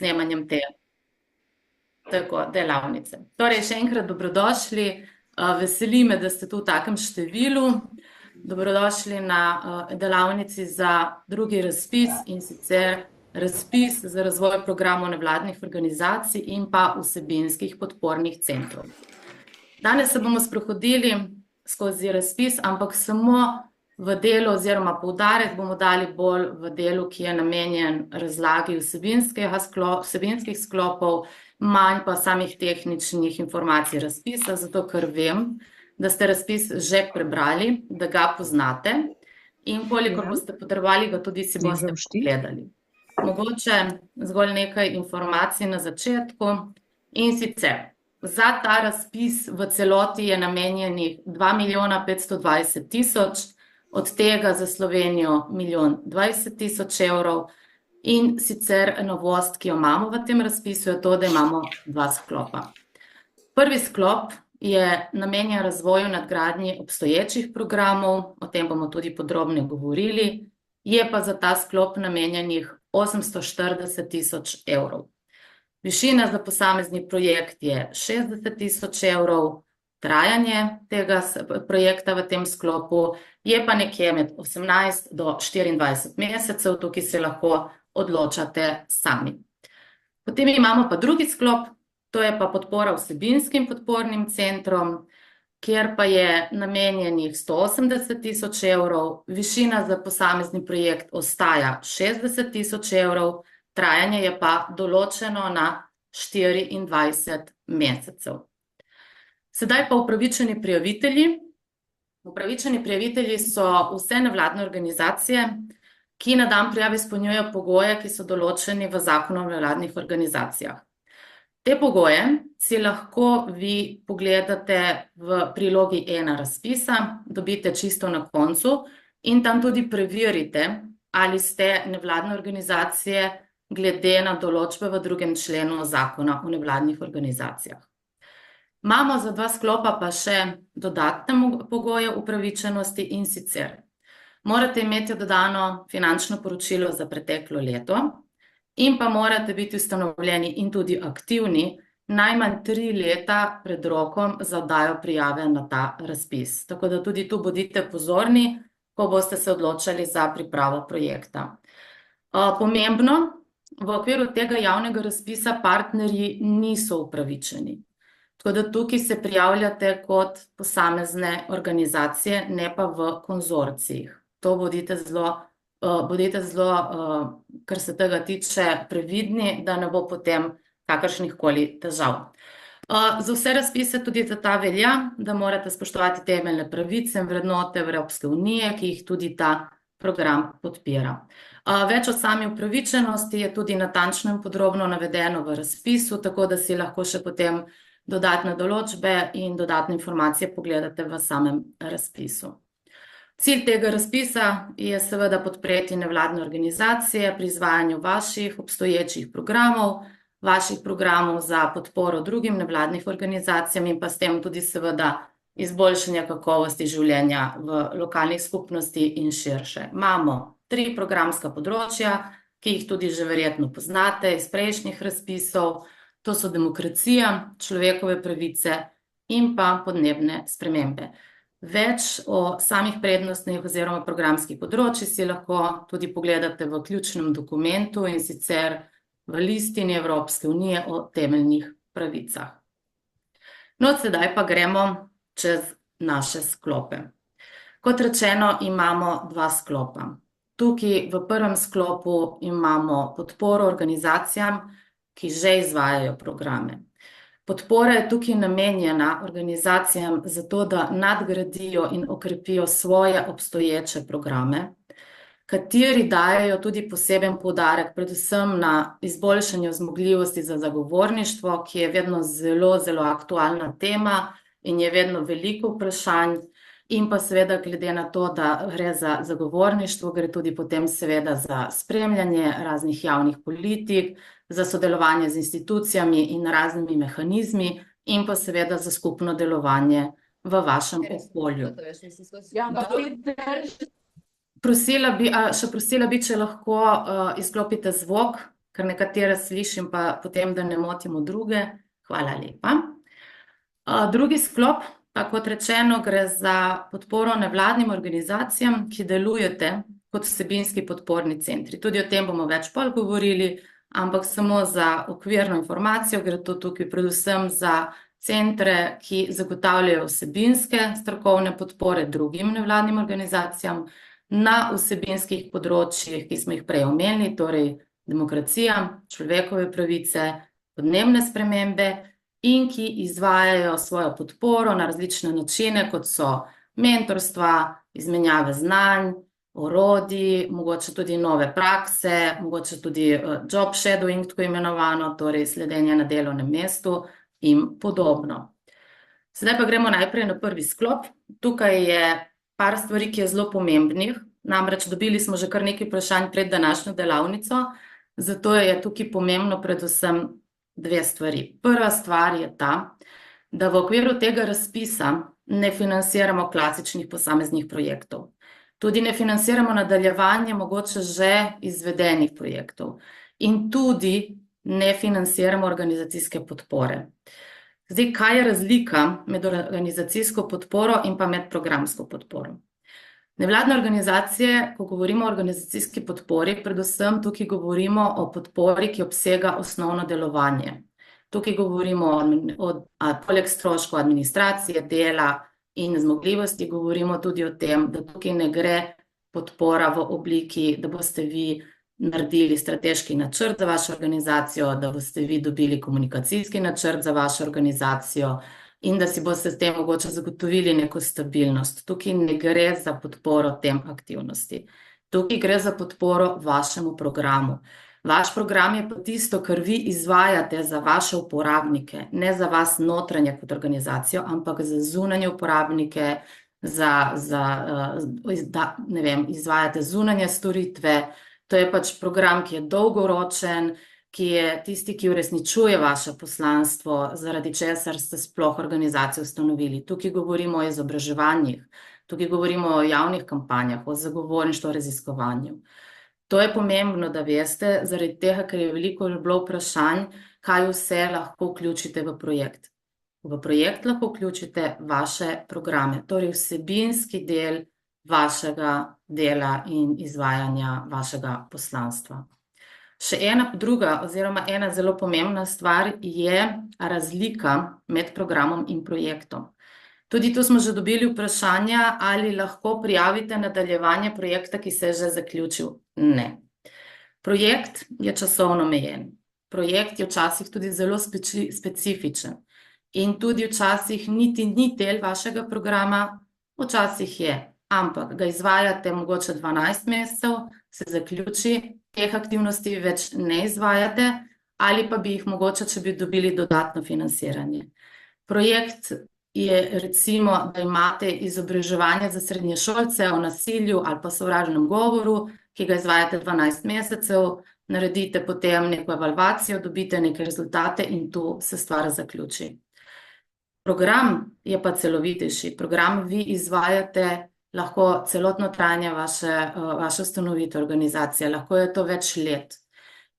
snemanjem te delavnice. Torej, še enkrat dobrodošli, veseli me, da ste tu v takem številu. Dobrodošli na delavnici za drugi razpis, in sicer razpis za razvoj programov nevladnih organizacij in pa vsebinskih podpornih centrov. Danes se bomo sprehodili skozi razpis, ampak samo v delu oziroma poudarek bomo dali bolj v delu, ki je namenjen razlagi vsebinskih sklopov, manj pa samih tehničnih informacij razpisa, zato ker vem, da ste razpis že prebrali, da ga poznate in kolikor boste potrebovali, ga tudi si boste pogledali. Mogoče zgolj nekaj informacij na začetku, in sicer za ta razpis v celoti je namenjenih 2.520.000, od tega za Slovenijo 1.020.000 evrov, in sicer novost, ki jo imamo v tem razpisu, je to, da imamo dva sklopa. Prvi sklop je namenjen razvoju nadgradnji obstoječih programov, o tem bomo tudi podrobno govorili, je pa za ta sklop namenjenih 840.000 evrov. Višina za posamezni projekt je 60.000 evrov, trajanje tega projekta v tem sklopu je pa nekje med 18 do 24 mesecev, tukaj se lahko odločate sami. Potem imamo pa drugi sklop, to je pa podpora vsebinskim podpornim centrom, kjer pa je namenjenih 180.000 evrov, višina za posamezni projekt ostaja 60.000 evrov, trajanje je pa določeno na 24 mesecev. Sedaj pa upravičeni prijavitelji. Upravičeni prijavitelji so vse nevladne organizacije, ki na dan prijave izpolnjujejo pogoje, ki so določeni v Zakonu o nevladnih organizacijah. Te pogoje si lahko vi pogledate v prilogi 1 razpisa, dobite čisto na koncu in tam tudi preverite, ali ste nevladne organizacije glede na določbe v 2. členu Zakona o nevladnih organizacijah. Imamo za dva sklopa pa še dodatne pogoje upravičenosti, in sicer morate imeti dodano finančno poročilo za preteklo leto in pa morate biti ustanovljeni in tudi aktivni najmanj 3 leta pred rokom za oddajo prijave na ta razpis. Tako da tudi tu bodite pozorni, ko boste se odločali za pripravo projekta. Pomembno, v okviru tega javnega razpisa partnerji niso upravičeni. Tako da tukaj se prijavljate kot posamezne organizacije, ne pa v konzorcijih. To bodite zelo, kar se tega tiče, previdni, da ne bo potem kakršnihkoli težav. Za vse razpise tudi za ta velja, da morate spoštovati temeljne pravice in vrednote Evropske unije, ki jih tudi ta program podpira. Več o sami upravičenosti je tudi natančno in podrobno navedeno v razpisu, tako da si lahko še potem dodatne določbe in dodatne informacije pogledate v samem razpisu. Cilj tega razpisa je seveda podpreti nevladne organizacije pri izvajanju vaših obstoječih programov za podporo drugim nevladnim organizacijam in pa s tem tudi seveda izboljšanje kakovosti življenja v lokalnih skupnosti in širše. Imamo 3 programska področja, ki jih tudi že verjetno poznate iz prejšnjih razpisov. To so demokracija, človekove pravice in pa podnebne spremembe. Več o samih prednostnih oziroma programskih področjih si lahko tudi pogledate v ključnem dokumentu, in sicer v listini Evropske unije o temeljnih pravicah. No, sedaj pa gremo čez naše sklope. Kot rečeno, imamo dva sklopa. Tukaj v prvem sklopu imamo podporo organizacijam, ki že izvajajo programe. Podpora je tukaj namenjena organizacijam zato, da nadgradijo in okrepijo svoje obstoječe programe, kateri dajejo tudi poseben poudarek predvsem na izboljšanju zmogljivosti za zagovorništvo, ki je vedno zelo, zelo aktualna tema in je vedno veliko vprašanj, in pa seveda glede na to, da gre za zagovorništvo, gre tudi potem seveda za spremljanje raznih javnih politik, za sodelovanje z institucijami in raznimi mehanizmi in pa seveda za skupno delovanje v vašem okolju. Prosila bi, če lahko izklopite zvok, ker nekatere slišim pa potem, da ne motimo druge. Hvala lepa. Drugi sklop, pa kot rečeno, gre za podporo nevladnim organizacijam, ki delujete kot vsebinski podporni centri. Tudi o tem bomo več pol govorili, ampak samo za okvirno informacijo gre to tukaj predvsem za centre, ki zagotavljajo vsebinske strokovne podpore drugim nevladnim organizacijam na vsebinskih področjih, ki smo jih prej omenili, torej demokracija, človekove pravice, podnebne spremembe in ki izvajajo svojo podporo na različne načine, kot so mentorstva, izmenjave znanj, orodij, mogoče tudi nove prakse, mogoče tudi job shadowing, tako imenovano, torej sledenje na delovnem mestu in podobno. Sedaj pa gremo najprej na prvi sklop. Tukaj je par stvari, ki je zelo pomembnih, namreč dobili smo že kar nekaj vprašanj pred današnjo delavnico, zato je tukaj pomembno predvsem dve stvari. Prva stvar je ta, da v okviru tega razpisa ne financiramo klasičnih posameznih projektov. Tudi ne financiramo nadaljevanje mogoče že izvedenih projektov in tudi ne financiramo organizacijske podpore. Zdaj, kaj je razlika med organizacijsko podporo in pa med programsko podporo? Nevladne organizacije, ko govorimo o organizacijski podpori, predvsem tukaj govorimo o podpori, ki obsega osnovno delovanje. Tukaj govorimo poleg stroškov administracije, dela in zmogljivosti, govorimo tudi o tem, da tukaj ne gre podpora v obliki, da boste vi naredili strateški načrt za vašo organizacijo, da boste vi dobili komunikacijski načrt za vašo organizacijo in da si boste s tem mogoče zagotovili neko stabilnost. Tukaj ne gre za podporo tem aktivnosti. Tukaj gre za podporo vašemu programu. Vaš program je pa tisto, kar vi izvajate za vaše uporabnike, ne za vas notranje kot organizacijo, ampak za zunanje uporabnike, izvajate zunanje storitve. To je pač program, ki je dolgoročen, ki je tisti, ki uresničuje vaše poslanstvo, zaradi česar ste sploh organizacijo ustanovili. Tukaj govorimo o izobraževanjih, tukaj govorimo o javnih kampanjah, o zagovorništvu, o raziskovanju. To je pomembno, da veste, zaradi tega, ker je veliko bilo vprašanj, kaj vse lahko vključite v projekt. V projekt lahko vključite vaše programe, torej vsebinski del vašega dela in izvajanja vašega poslanstva. Še ena druga oziroma ena zelo pomembna stvar je razlika med programom in projektom. Tudi tu smo že dobili vprašanja, ali lahko prijavite nadaljevanje projekta, ki se je že zaključil. Ne. Projekt je časovno omejen. Projekt je včasih tudi zelo specifičen in tudi včasih niti ni del vašega programa, včasih je, ampak ga izvajate mogoče 12 mesecev, se zaključi, teh aktivnosti več ne izvajate ali pa bi jih mogoče, če bi dobili dodatno financiranje. Projekt je recimo, da imate izobraževanje za srednješolce o nasilju ali pa sovražnem govoru, ki ga izvajate 12 mesecev, naredite potem neko evalvacijo, dobite neke rezultate in tu se stvar zaključi. Program je pa celovitejši. Program vi izvajate lahko celotno trajanje vaše ustanovitve organizacije, lahko je to več let.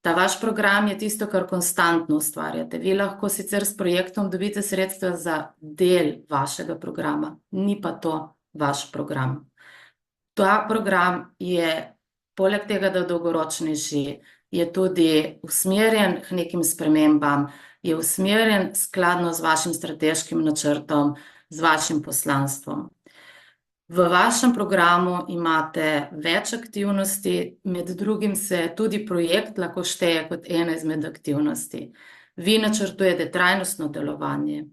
Ta vaš program je tisto, kar konstantno ustvarjate. Vi lahko sicer s projektom dobite sredstva za del vašega programa, ni pa to vaš program. Ta program je, poleg tega, da je dolgoročnejši, je tudi usmerjen k nekim spremembam, je usmerjen skladno z vašim strateškim načrtom, z vašim poslanstvom. V vašem programu imate več aktivnosti, med drugim se tudi projekt lahko šteje kot ena izmed aktivnosti. Vi načrtujete trajnostno delovanje.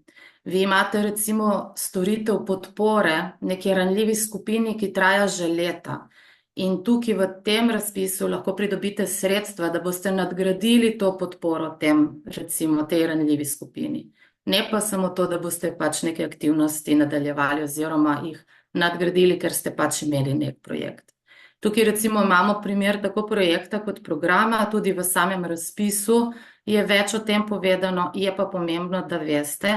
Vi imate recimo storitev podpore neki ranljivi skupini, ki traja že leta. In tukaj v tem razpisu lahko pridobite sredstva, da boste nadgradili to podporo recimo tej ranljivi skupini. Ne pa samo to, da boste pač neke aktivnosti nadaljevali oziroma jih nadgradili, ker ste pač imeli nek projekt. Tukaj recimo imamo primer tako projekta kot programa, tudi v samem razpisu je več o tem povedano, je pa pomembno, da veste,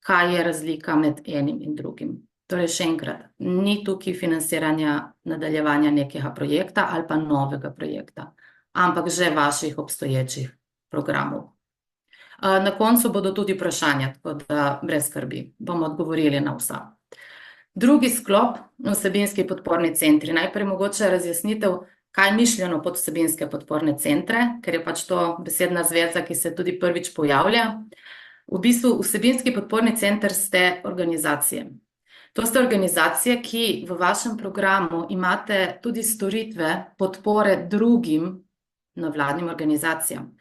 kaj je razlika med enim in drugim. Torej še enkrat, ni tukaj financiranja nadaljevanja nekega projekta ali pa novega projekta. ampak že vaših obstoječih programov. Na koncu bodo tudi vprašanja, tako da brez skrbi, bomo odgovorili na vsa. Drugi sklop, vsebinski podporni centri. Najprej mogoče razjasnitev, kaj je mišljeno pod vsebinske podporne centre, ker je pač to besedna zveza, ki se tudi prvič pojavlja. V bistvu vsebinski podporni center ste organizacije. To ste organizacije, ki v vašem programu imate tudi storitve podpore drugim nevladnim organizacijam.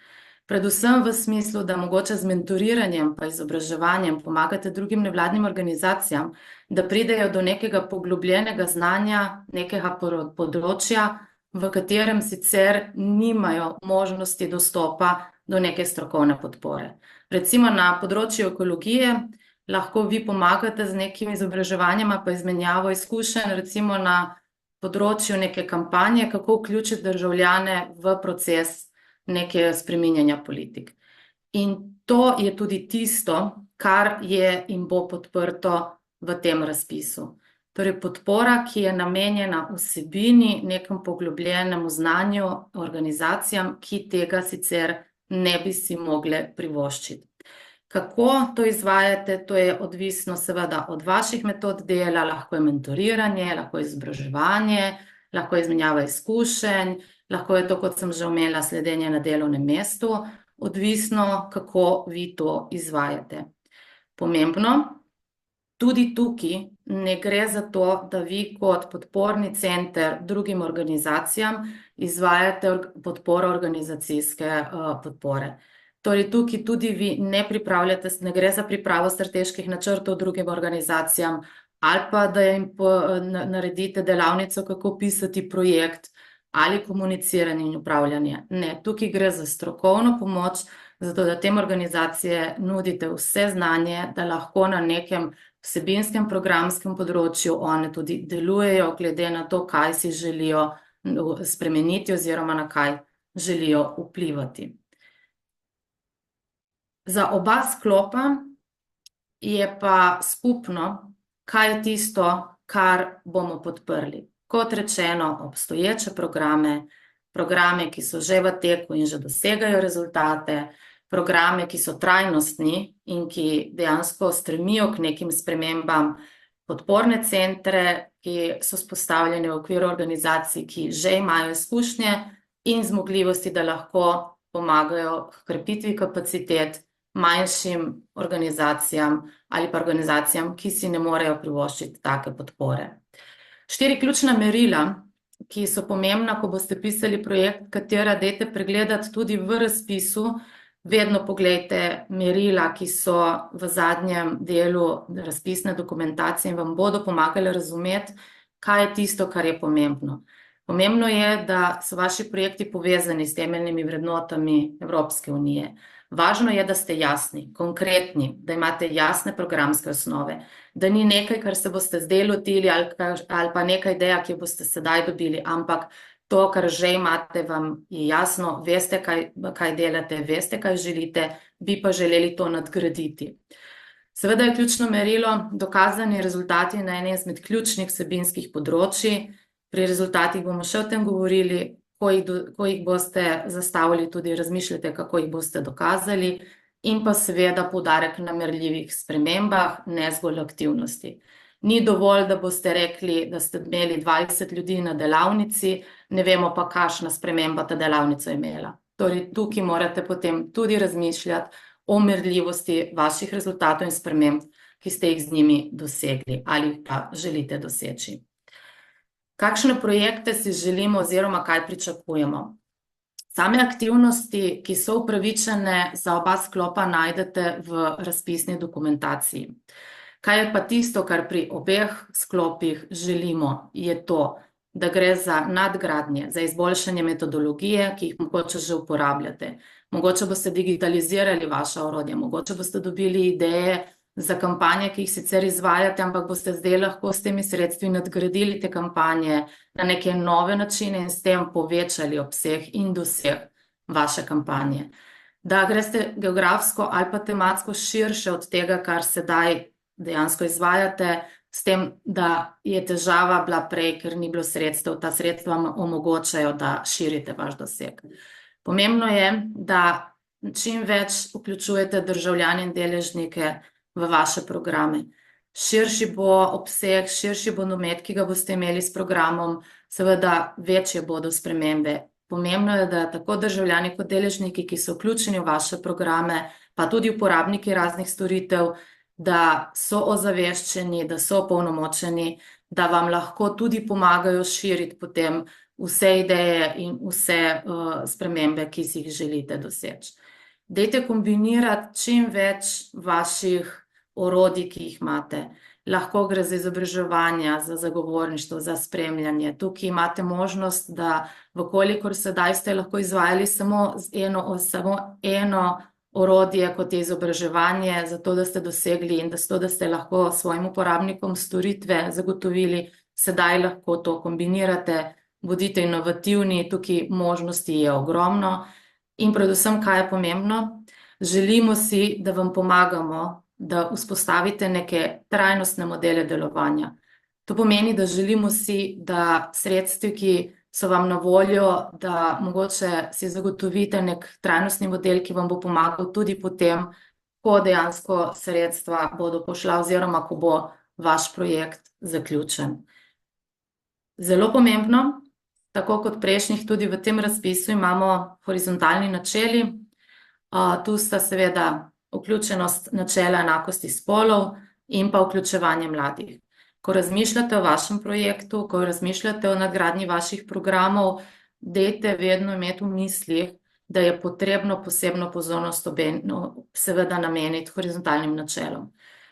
Predvsem v smislu, da mogoče z mentoriranjem pa izobraževanjem pomagate drugim nevladnim organizacijam, da pridejo do nekega poglobljenega znanja, nekega področja, v katerem sicer nimajo možnosti dostopa do neke strokovne podpore. Recimo na področju ekologije lahko vi pomagate z nekim izobraževanjem pa izmenjavo izkušenj, recimo na področju neke kampanje, kako vključiti državljane v proces neke spreminjanja politik. In to je tudi tisto, kar je in bo podprto v tem razpisu. Torej podpora, ki je namenjena vsebini, nekem poglobljenemu znanju organizacijam, ki tega sicer ne bi si mogle privoščiti. Kako to izvajate, to je odvisno seveda od vaših metod dela, lahko je mentoriranje, lahko je izobraževanje, lahko je izmenjava izkušenj, lahko je to, kot sem že omenila, sledenje na delovnem mestu, odvisno, kako vi to izvajate. Pomembno, tudi tukaj ne gre za to, da vi kot podporni center drugim organizacijam izvajate podporo organizacijske podpore. Torej tukaj tudi vi ne pripravljate, ne gre za pripravo strateških načrtov drugim organizacijam ali pa da jim naredite delavnico, kako pisati projekt ali komuniciranje in upravljanje. Ne, tukaj gre za strokovno pomoč, zato da tem organizacije nudite vse znanje, da lahko na nekem vsebinskem programskem področju one tudi delujejo glede na to, kaj si želijo spremeniti oziroma na kaj želijo vplivati. Za oba sklopa je pa skupno, kaj je tisto, kar bomo podprli. Kot rečeno, obstoječe programe, ki so že v teku in že dosegajo rezultate, programe, ki so trajnostni in ki dejansko stremijo k nekim spremembam, podporne centre, ki so vzpostavljeni v okviru organizacij, ki že imajo izkušnje in zmogljivosti, da lahko pomagajo k krepitvi kapacitet manjšim organizacijam ali pa organizacijam, ki si ne morejo privoščiti take podpore. 4 ključna merila, ki so pomembna, ko boste pisali projekt, katera dajte pregledati tudi v razpisu, vedno poglejte merila, ki so v zadnjem delu razpisne dokumentacije in vam bodo pomagali razumeti, kaj je tisto, kar je pomembno. Pomembno je, da so vaši projekti povezani s temeljnimi vrednotami Evropske unije. Važno je, da ste jasni, konkretni, da imate jasne programske osnove, da ni nekaj, kar se boste zdaj lotili ali pa neka ideja, ki jo boste sedaj dobili, ampak to, kar že imate, vam je jasno, veste, kaj delate, veste, kaj želite, bi pa želeli to nadgraditi. Seveda je ključno merilo dokazani rezultati na enem izmed ključnih vsebinskih področij. Pri rezultatih bomo še o tem govorili, ko jih boste zastavili, tudi razmišljate, kako jih boste dokazali, in pa seveda poudarek na merljivih spremembah, ne zgolj aktivnosti. Ni dovolj, da boste rekli, da ste imeli 20 ljudi na delavnici, ne vemo pa, kakšna sprememba ta delavnica je imela. Torej, tukaj morate potem tudi razmišljati o merljivosti vaših rezultatov in sprememb, ki ste jih z njimi dosegli ali pa želite doseči. Kakšne projekte si želimo oziroma kaj pričakujemo? Same aktivnosti, ki so upravičene za oba sklopa, najdete v razpisni dokumentaciji. Kaj je pa tisto, kar pri obeh sklopih želimo, je to, da gre za nadgradnje, za izboljšanje metodologije, ki jih mogoče že uporabljate. Mogoče boste digitalizirali vaša orodja, mogoče boste dobili ideje za kampanje, ki jih sicer izvajate, ampak boste zdaj lahko s temi sredstvi nadgradili te kampanje na neke nove načine in s tem povečali obseg in doseg vaše kampanje. Da greste geografsko ali pa tematsko širše od tega, kar sedaj dejansko izvajate, s tem, da je težava bila prej, ker ni bilo sredstev, ta sredstva vam omogočajo, da širite vaš doseg. Pomembno je, da čim več vključujete državljane in deležnike v vaše programe. Širši bo obseg, širši bo domet, ki ga boste imeli s programom, seveda večje bodo spremembe. Pomembno je, da tako državljani kot deležniki, ki so vključeni v vaše programe, pa tudi uporabniki raznih storitev, da so ozaveščeni, da so opolnomočeni, da vam lahko tudi pomagajo širiti potem vse ideje in vse spremembe, ki si jih želite doseči. Dajte kombinirati čim več vaših orodij, ki jih imate. Lahko gre za izobraževanja, za zagovorništvo, za spremljanje. Tukaj imate možnost, da vkolikor sedaj ste lahko izvajali samo eno orodje, kot je izobraževanje, zato da ste dosegli in zato da ste lahko svojim uporabnikom storitve zagotovili, sedaj lahko to kombinirate, bodite inovativni, tukaj možnosti je ogromno. In predvsem, kaj je pomembno, želimo si, da vam pomagamo, da vzpostavite neke trajnostne modele delovanja. To pomeni, da želimo si, da sredstvi, ki so vam na voljo, da mogoče si zagotovite nek trajnostni model, ki vam bo pomagal tudi potem, ko dejansko sredstva bodo pošla oziroma ko bo vaš projekt zaključen. Zelo pomembno, tako kot prejšnjih, tudi v tem razpisu imamo horizontalni načeli. Tu sta seveda vključenost načela enakosti spolov in pa vključevanje mladih. Ko razmišljate o vašem projektu, ko razmišljate o nadgradnji vaših programov, dajte vedno imeti v mislih, da je potrebno posebno pozornost seveda nameniti horizontalnim načelom.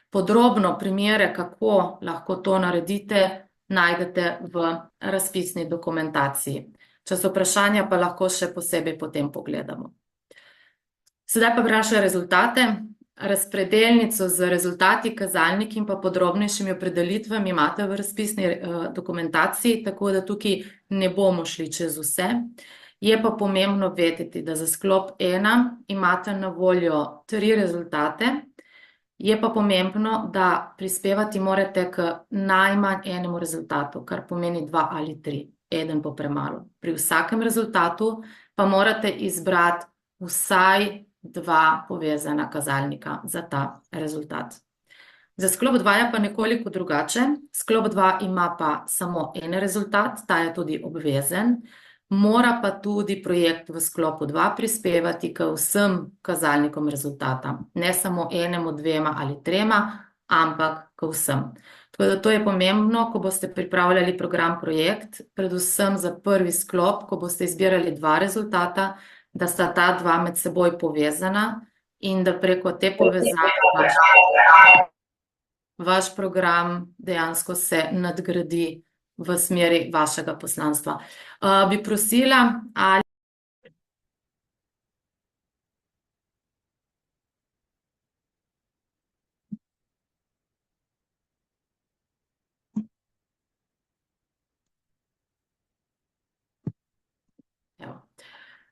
Podrobno primere, kako lahko to naredite, najdete v razpisni dokumentaciji. Če so vprašanja, pa lahko še posebej potem pogledamo. Sedaj pa vprašaj rezultate. Razpredelnico z rezultati, kazalniki in pa podrobnejšimi opredelitvami imate v razpisni dokumentaciji, tako da tukaj ne bomo šli čez vse. Je pa pomembno vedeti, da za sklop 1 imate na voljo 3 rezultate. Je pa pomembno, da prispevati morate k najmanj enemu rezultatu, kar pomeni 2 ali 3, eden pa premalo. Pri vsakem rezultatu pa morate izbrati vsaj 2 povezana kazalnika za ta rezultat. Za sklop 2 je pa nekoliko drugače. Sklop 2 ima pa samo en rezultat, ta je tudi obvezen. Mora pa tudi projekt v sklopu 2 prispevati k vsem kazalnikom rezultata. Ne samo enemu, 2 ali 3, ampak k vsem. Tako da to je pomembno, ko boste pripravljali program projekt, predvsem za prvi sklop, ko boste izbirali 2 rezultata, da sta ta 2 med seboj povezana in da preko te povezave vaš program dejansko se nadgradi v smeri vašega poslanstva. Bi prosila, ali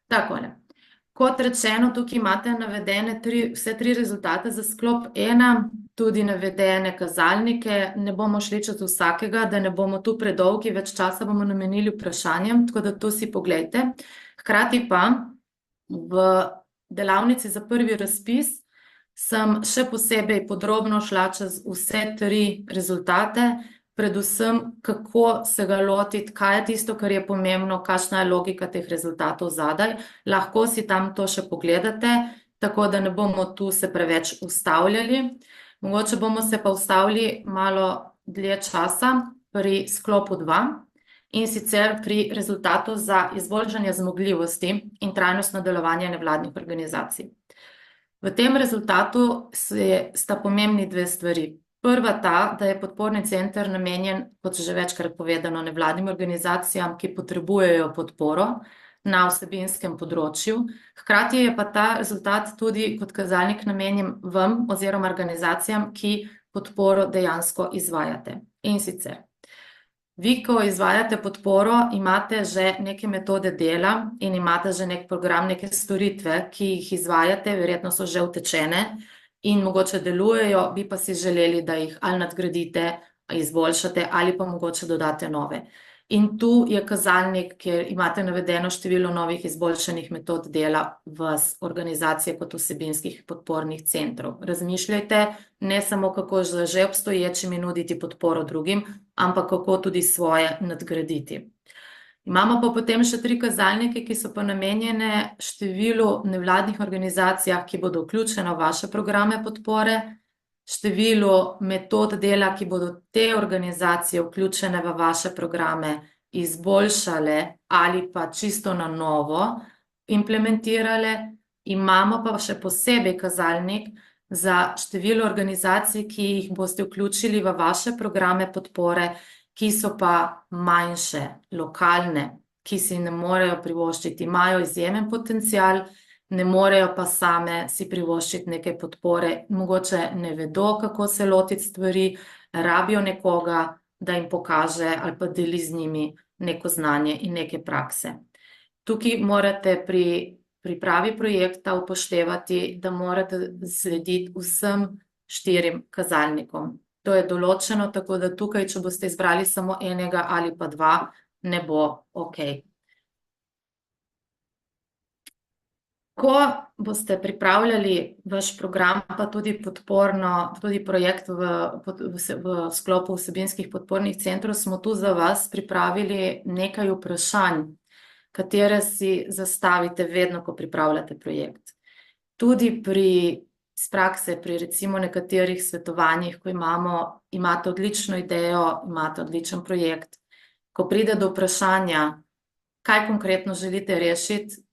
takole. Kot rečeno, tukaj imate navedene vse 3 rezultate za sklop 1, tudi navedene kazalnike. Ne bomo šli čez vsakega, da ne bomo tu predolgi, več časa bomo namenili vprašanjem, tako da to si poglejte. Hkrati pa v delavnici za prvi razpis sem še posebej podrobno šla čez vse 3 rezultate, predvsem kako se ga lotiti, kaj je tisto, kar je pomembno, kakšna je logika teh rezultatov zadaj. Lahko si tam to še pogledate, tako da ne bomo tu se preveč ustavljali. Mogoče bomo se pa ustavili malo dlje časa pri sklopu 2 in sicer pri rezultatu za izboljšanje zmogljivosti in trajnostno delovanje nevladnih organizacij. V tem rezultatu sta pomembni 2 stvari. Prva ta, da je podporni center namenjen, kot že večkrat povedano, nevladnim organizacijam, ki potrebujejo podporo na vsebinskem področju. Hkrati je pa ta rezultat tudi kot kazalnik namenjen vam oziroma organizacijam, ki podporo dejansko izvajate. In sicer, vi, ko izvajate podporo, imate že neke metode dela in imate že nek program, neke storitve, ki jih izvajate, verjetno so že utečene in mogoče delujejo, bi pa si želeli, da jih ali nadgradite izboljšate ali pa mogoče dodate nove. In tu je kazalnik, kjer imate navedeno število novih izboljšanih metod dela v organizacije kot vsebinskih podpornih centrov. Razmišljajte ne samo, kako z že obstoječimi nuditi podporo drugim, ampak kako tudi svoje nadgraditi. Imamo pa potem še 3 kazalnike, ki so pa namenjene številu nevladnih organizacijah, ki bodo vključene v vaše programe podpore, številu metod dela, ki bodo te organizacije vključene v vaše programe izboljšale ali pa čisto na novo implementirale. Imamo pa še posebej kazalnik za število organizacij, ki jih boste vključili v vaše programe podpore, ki so pa manjše, lokalne, ki si ne morejo privoščiti, imajo izjemen potencial, ne morejo pa same si privoščiti neke podpore, mogoče ne vedo, kako se lotiti stvari, rabijo nekoga, da jim pokaže ali pa deli z njimi neko znanje in neke prakse. Tukaj morate pri pripravi projekta upoštevati, da morate slediti vsem 4 kazalnikom. To je določeno, tako da tukaj, če boste izbrali samo enega ali pa 2, ne bo okej. Ko boste pripravljali vaš program, pa tudi projekt v sklopu vsebinskih podpornih centrov, smo tu za vas pripravili nekaj vprašanj, katere si zastavite vedno, ko pripravljate projekt. Tudi iz prakse, pri recimo nekaterih svetovanjih, ko imate odlično idejo, imate odličen projekt, ko pride do vprašanja, kaj konkretno želite rešiti,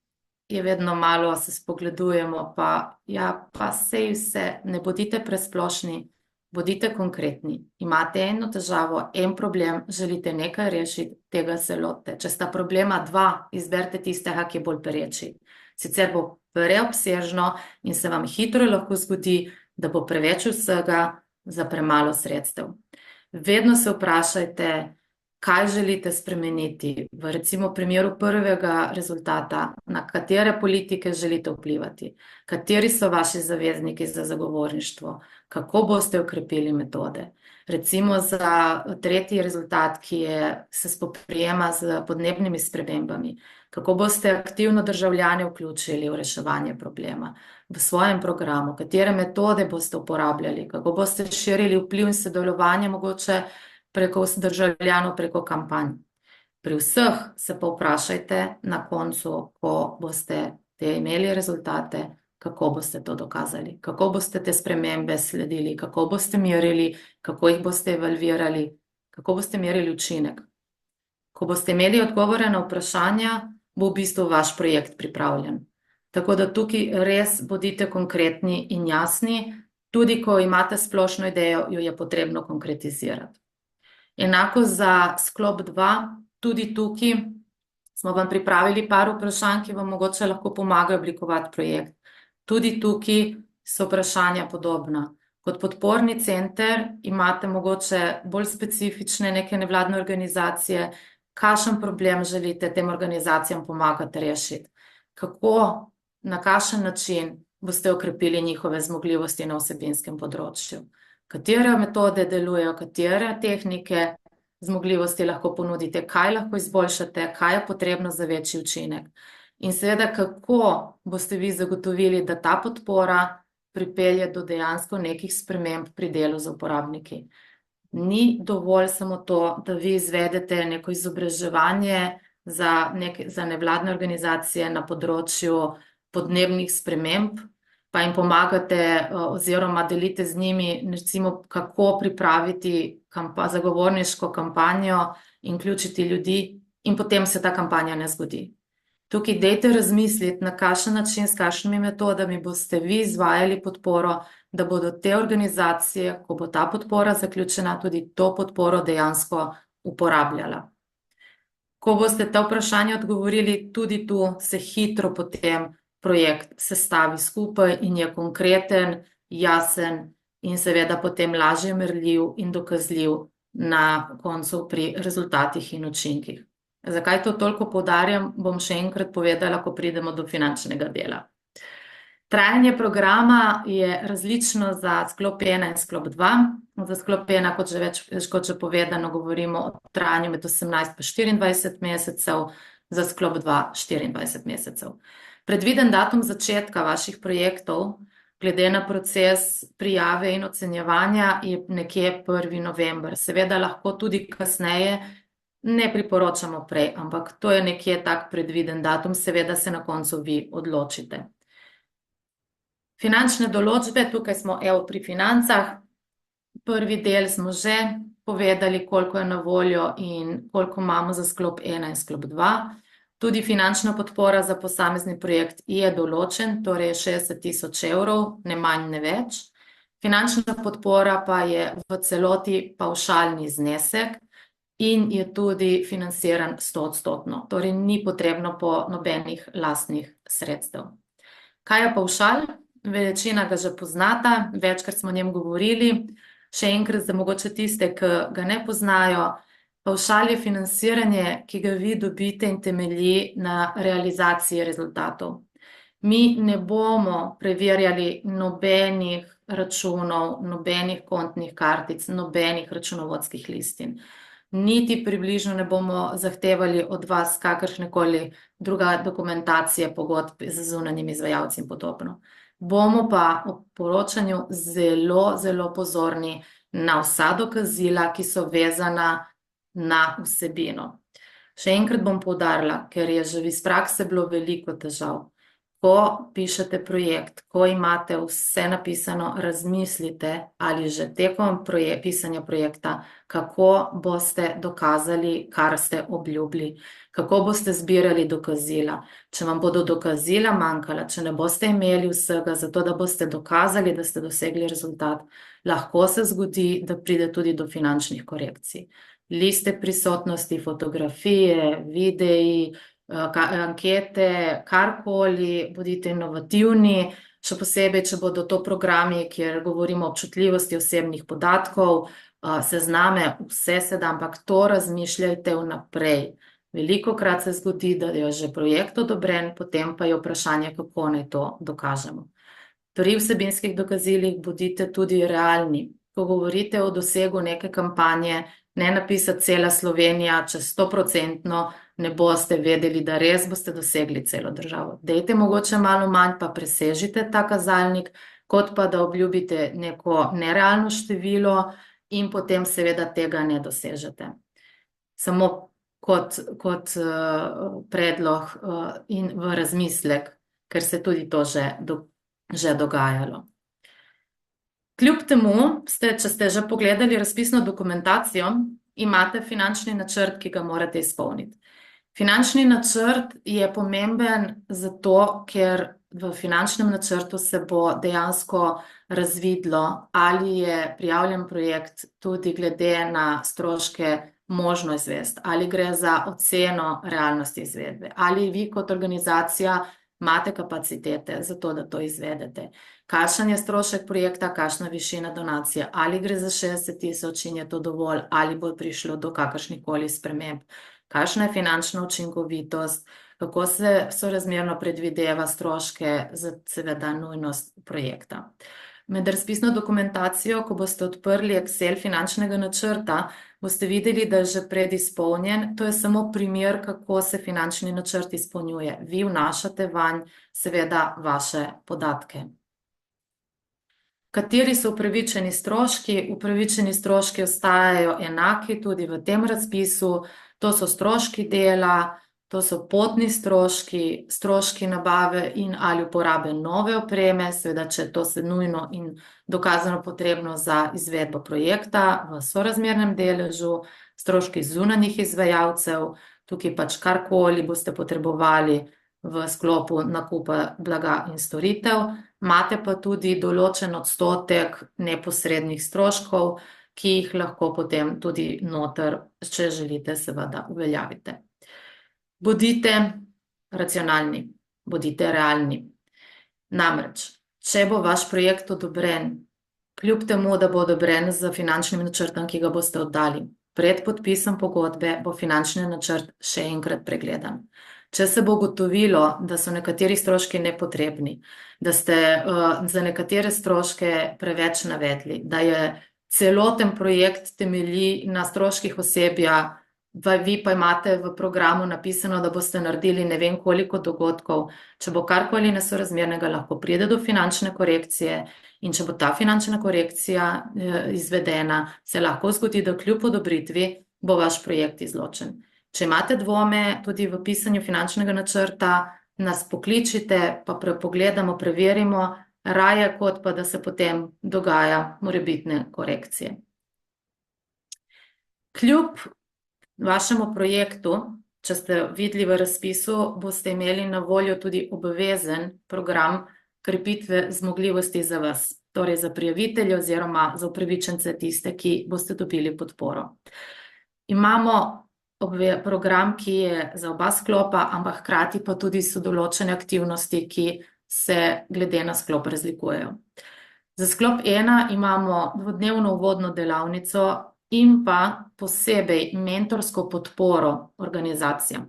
je vedno malo se spogledujemo, pa sej vse, ne bodite presplošni, bodite konkretni. Imate eno težavo, en problem, želite nekaj rešiti, tega se lotite. Če sta problema 2, izberite tistega, ki je bolj pereči. Sicer bo preobsežno in se vam hitro lahko zgodi, da bo preveč vsega za premalo sredstev. Vedno se vprašajte, kaj želite spremeniti, v recimo primeru prvega rezultata, na katere politike želite vplivati, kateri so vaši zavezniki za zagovorništvo, kako boste okrepili metode. Recimo za 3. rezultat, ki se spoprijema z podnebnimi spremembami, kako boste aktivno državljane vključili v reševanje problema v svojem programu, katere metode boste uporabljali, kako boste širili vpliv in sodelovanje mogoče preko državljanov, preko kampanj. Pri vseh se pa vprašajte na koncu, ko boste imeli rezultate, kako boste to dokazali, kako boste te spremembe sledili, kako boste merili, kako jih boste evalvirali, kako boste merili učinek. Ko boste imeli odgovore na vprašanja, bo v bistvu vaš projekt pripravljen. Tako da tukaj res bodite konkretni in jasni, tudi ko imate splošno idejo, jo je potrebno konkretizirati. Enako za sklop 2, tudi tukaj smo vam pripravili par vprašanj, ki vam mogoče lahko pomagajo oblikovati projekt. Tudi tukaj so vprašanja podobna. Kot podporni center imate mogoče bolj specifične neke nevladne organizacije, kakšen problem želite tem organizacijam pomagati rešiti, kako, na kakšen način boste okrepili njihove zmogljivosti na vsebinskem področju. Katere metode delujejo, katere tehnike zmogljivosti lahko ponudite, kaj lahko izboljšate, kaj je potrebno za večji učinek. In seveda, kako boste vi zagotovili, da ta podpora pripelje do dejansko nekih sprememb pri delu z uporabniki. Ni dovolj samo to, da vi izvedete neko izobraževanje za nevladne organizacije na področju podnebnih sprememb, pa jim pomagate oziroma delite z njimi, recimo, kako pripraviti zagovorniško kampanjo in vključiti ljudi, in potem se ta kampanja ne zgodi. Tukaj dajte razmisliti, na kakšen način, s kakšnimi metodami boste vi izvajali podporo, da bodo te organizacije, ko bo ta podpora zaključena, tudi to podporo dejansko uporabljala. Ko boste ta vprašanja odgovorili, tudi tu se hitro potem projekt sestavi skupaj in je konkreten, jasen in seveda potem lažje merljiv in dokazljiv na koncu pri rezultatih in učinkih. Zakaj to toliko poudarjam, bom še enkrat povedala, ko pridemo do finančnega dela. Trajanje programa je različno za sklop 1 in sklop 2. Za sklop 1, kot že povedano, govorimo o trajanju med 18 pa 24 mesecev, za sklop 2 24 mesecev. Predviden datum začetka vaših projektov, glede na proces prijave in ocenjevanja, je nekje 1. november. Seveda lahko tudi kasneje, ne priporočamo prej, ampak to je nekje tak predviden datum, seveda se na koncu vi odločite. Finančne določbe, tukaj smo pri financah. Prvi del smo že povedali, koliko je na voljo in koliko imamo za sklop 1 in sklop 2. Tudi finančna podpora za posamezni projekt je določen, torej 60 tisoč evrov, ne manj, ne več. Finančna podpora pa je v celoti pavšalni znesek in je tudi financiran 100-odstotno, torej ni potrebno po nobenih lastnih sredstev. Kaj je pavšal? Večina ga že poznata, večkrat smo o njem govorili. Še enkrat za mogoče tiste, ki ga ne poznajo. Pavšal je financiranje, ki ga vi dobite in temelji na realizaciji rezultatov. Mi ne bomo preverjali nobenih računov, nobenih kontnih kartic, nobenih računovodskih listin. Niti približno ne bomo zahtevali od vas kakršnekoli druga dokumentacije, pogodb z zunanjimi izvajalci in podobno. Bomo pa ob poročanju zelo, zelo pozorni na vsa dokazila, ki so vezana na vsebino. Še enkrat bom poudarila, ker je že iz prakse bilo veliko težav. Ko pišete projekt, ko imate vse napisano, razmislite, ali že tekom pisanja projekta, kako boste dokazali, kar ste obljubili, kako boste zbirali dokazila. Če vam bodo dokazila manjkala, če ne boste imeli vsega, zato da boste dokazali, da ste dosegli rezultat, lahko se zgodi, da pride tudi do finančnih korekcij. Liste prisotnosti, fotografije, videi, ankete, karkoli, bodite inovativni, še posebej, če bodo to programi, kjer govorimo o občutljivosti osebnih podatkov, sezname, vse se da, ampak to razmišljajte vnaprej. Velikokrat se zgodi, da je že projekt odobren, potem pa je vprašanje, kako naj to dokažemo. Pri vsebinskih dokazilih bodite tudi realni. Ko govorite o dosegu neke kampanje, ne napisati cela Slovenija, čez 100%, ne boste vedeli, da res boste dosegli celo državo. Dajte mogoče malo manj, pa presežite ta kazalnik, kot pa da obljubite neko nerealno število in potem seveda tega ne dosežete. Samo kot predlog in v razmislek, ker se tudi to že dogajalo. Kljub temu, če ste že pogledali razpisno dokumentacijo, imate finančni načrt, ki ga morate izpolniti. Finančni načrt je pomemben zato, ker v finančnem načrtu se bo dejansko razvidlo, ali je prijavljen projekt tudi glede na stroške možno izvesti, ali gre za oceno realnosti izvedbe, ali vi kot organizacija imate kapacitete za to, da to izvedete. Kakšen je strošek projekta, kakšna višina donacije, ali gre za 60 tisoč in je to dovolj, ali bo prišlo do kakršnihkoli sprememb. Kakšna je finančna učinkovitost, kako se sorazmerno predvideva stroške za seveda nujnost projekta. Med razpisno dokumentacijo, ko boste odprli Excel finančnega načrta, boste videli, da je že predizpolnjen. To je samo primer, kako se finančni načrt izpolnjuje. Vi vnašate vanj seveda vaše podatke. Kateri so upravičeni stroški? Upravičeni stroški ostajajo enaki tudi v tem razpisu. To so stroški dela, to so potni stroški, stroški nabave in ali uporabe nove opreme, seveda, če to se nujno in dokazano potrebno za izvedbo projekta v sorazmernem deležu, stroški zunanjih izvajalcev, tukaj pač karkoli boste potrebovali v sklopu nakupa blaga in storitev, imate pa tudi določen odstotek neposrednih stroškov, ki jih lahko potem tudi noter, če želite, seveda uveljavite. Bodite racionalni, bodite realni. Namreč, če bo vaš projekt odobren, kljub temu, da bo odobren z finančnim načrtom, ki ga boste oddali, pred podpisom pogodbe bo finančni načrt še enkrat pregledan. Če se bo ugotovilo, da so nekateri stroški nepotrebni, da ste za nekatere stroške preveč navedli, da je celoten projekt temelji na stroških osebja, vi pa imate v programu napisano, da boste naredili ne vem koliko dogodkov, če bo karkoli nesorazmernega, lahko pride do finančne korekcije in če bo ta finančna korekcija izvedena, se lahko zgodi, da kljub odobritvi bo vaš projekt izločen. Če imate dvome tudi v pisanju finančnega načrta, nas pokličite, pa pogledamo, preverimo, raje kot pa, da se potem dogaja morebitne korekcije. Kljub vašemu projektu, če ste videli v razpisu, boste imeli na voljo tudi obvezen program krepitve zmogljivosti za vas, torej za prijavitelje oziroma za upravičence tiste, ki boste dobili podporo. Imamo program, ki je za oba sklopa, ampak hkrati pa tudi so določene aktivnosti, ki se glede na sklop razlikujejo. Za sklop 1 imamo dvodnevno uvodno delavnico in pa posebej mentorsko podporo organizacijam.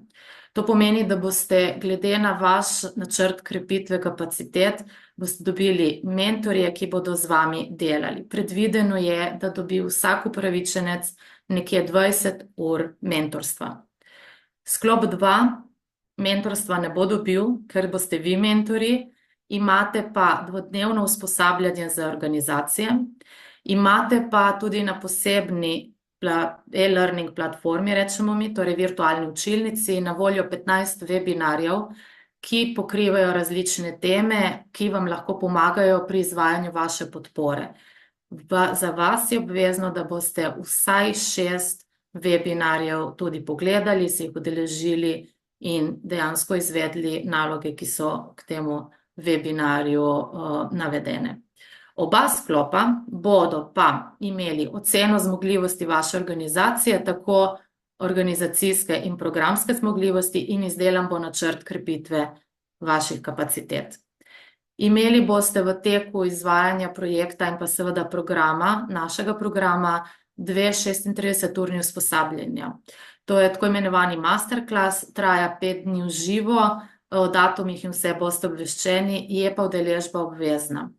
To pomeni, da boste glede na vaš načrt krepitve kapacitet, boste dobili mentorje, ki bodo z vami delali. Predvideno je, da dobi vsak upravičenec nekje 20 ur mentorstva. Sklop 2 mentorstva ne bo dobil, ker boste vi mentori, imate pa dvodnevno usposabljanje za organizacije, imate pa tudi na posebni e-learning platformi, rečemo mi, torej virtualni učilnici, na voljo 15 webinarjev, ki pokrivajo različne teme, ki vam lahko pomagajo pri izvajanju vaše podpore. Za vas je obvezno, da boste vsaj 6 webinarjev tudi pogledali, se jih udeležili in dejansko izvedli naloge, ki so k temu webinarju navedene. Oba sklopa bodo pa imeli oceno zmogljivosti vaše organizacije, tako organizacijske in programske zmogljivosti, in izdelan bo načrt krepitve vaših kapacitet. Imeli boste v teku izvajanja projekta in pa seveda programa, našega programa, 2 36-urni usposabljanja. To je tako imenovani masterclass, traja 5 dni v živo, o datumih in vse boste obveščeni, je pa udeležba obvezna.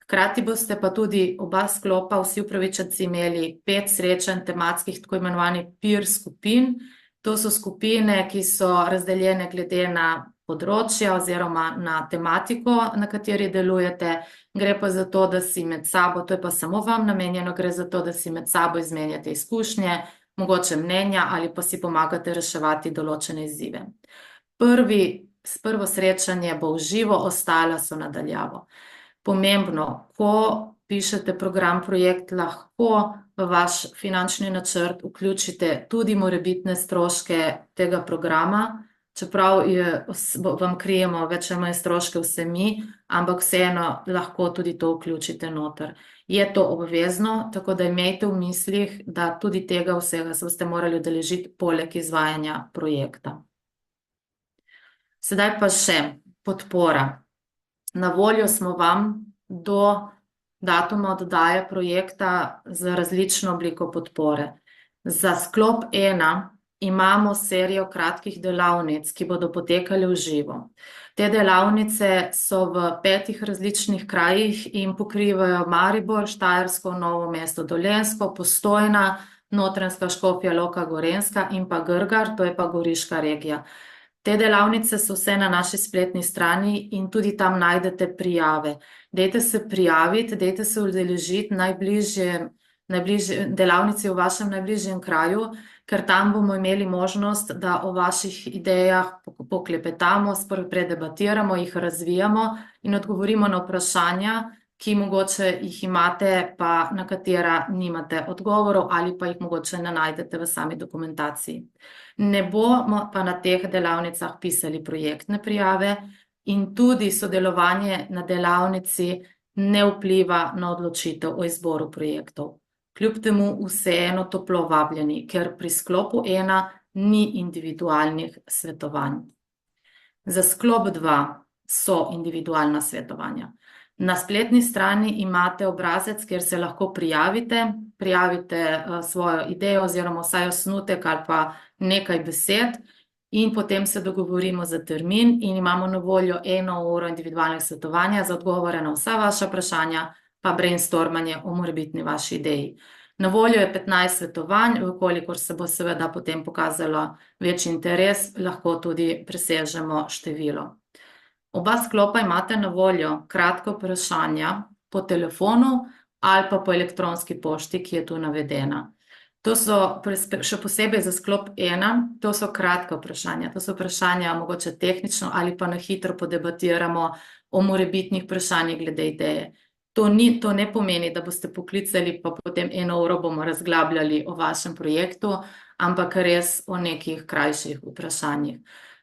Hkrati boste pa tudi oba sklopa, vsi upravičenci, imeli 5 srečanj tematskih, tako imenovanih peer skupin. To so skupine, ki so razdeljene glede na področja oziroma na tematiko, na kateri delujete. Gre pa za to, da si med sabo, to je pa samo vam namenjeno, gre za to, da si med sabo izmenjate izkušnje, mogoče mnenja ali pa si pomagate reševati določene izzive. Prvo srečanje bo v živo, ostala so nadaljavo. Pomembno, ko pišete program, projekt, lahko v vaš finančni načrt vključite tudi morebitne stroške tega programa, čeprav vam krijemo več ali manj stroške vse mi, ampak vseeno lahko tudi to vključite noter. Je to obvezno, tako da imejte v mislih, da tudi tega vsega se boste morali udeležiti poleg izvajanja projekta. Sedaj pa še podpora. Na voljo smo vam do datuma oddaje projekta za različno obliko podpore. Za sklop 1 imamo serijo kratkih delavnic, ki bodo potekale v živo. Te delavnice so v 5 različnih krajih in pokrivajo Maribor, Štajersko, Novo mesto, Dolenjsko, Postojna, Notranjska, Škofja Loka, Gorenjska in pa Grgar, to je pa Goriška regija. Te delavnice so vse na naši spletni strani in tudi tam najdete prijave. Dajte se prijaviti, dajte se udeležiti najbližje delavnici v vašem najbližjem kraju, ker tam bomo imeli možnost, da o vaših idejah poklepetamo, predebatiramo, jih razvijamo in odgovorimo na vprašanja, ki mogoče jih imate, pa na katera nimate odgovorov ali pa jih mogoče ne najdete v sami dokumentaciji. Ne bomo pa na teh delavnicah pisali projektne prijave in tudi sodelovanje na delavnici ne vpliva na odločitev o izboru projektov. Kljub temu vseeno toplo vabljeni, ker pri sklopu 1 ni individualnih svetovanj. Za sklop 2 so individualna svetovanja. Na spletni strani imate obrazec, kjer se lahko prijavite svojo idejo oziroma vsaj osnutek ali pa nekaj besed in potem se dogovorimo za termin in imamo na voljo 1 uro individualnega svetovanja za odgovore na vsa vaša vprašanja, pa brainstormanje o morebitni vaši ideji. Na voljo je 15 svetovanj, vkolikor se bo seveda potem pokazalo večji interes, lahko tudi presežemo število. Oba sklopa imate na voljo kratka vprašanja po telefonu ali pa po elektronski pošti, ki je tu navedena. To so, še posebej za sklop 1, to so kratka vprašanja. To so vprašanja mogoče tehnično ali pa na hitro podebatiramo o morebitnih vprašanjih glede ideje. To ne pomeni, da boste poklicali pa potem 1 uro bomo razglabljali o vašem projektu, ampak res o nekih krajših vprašanjih.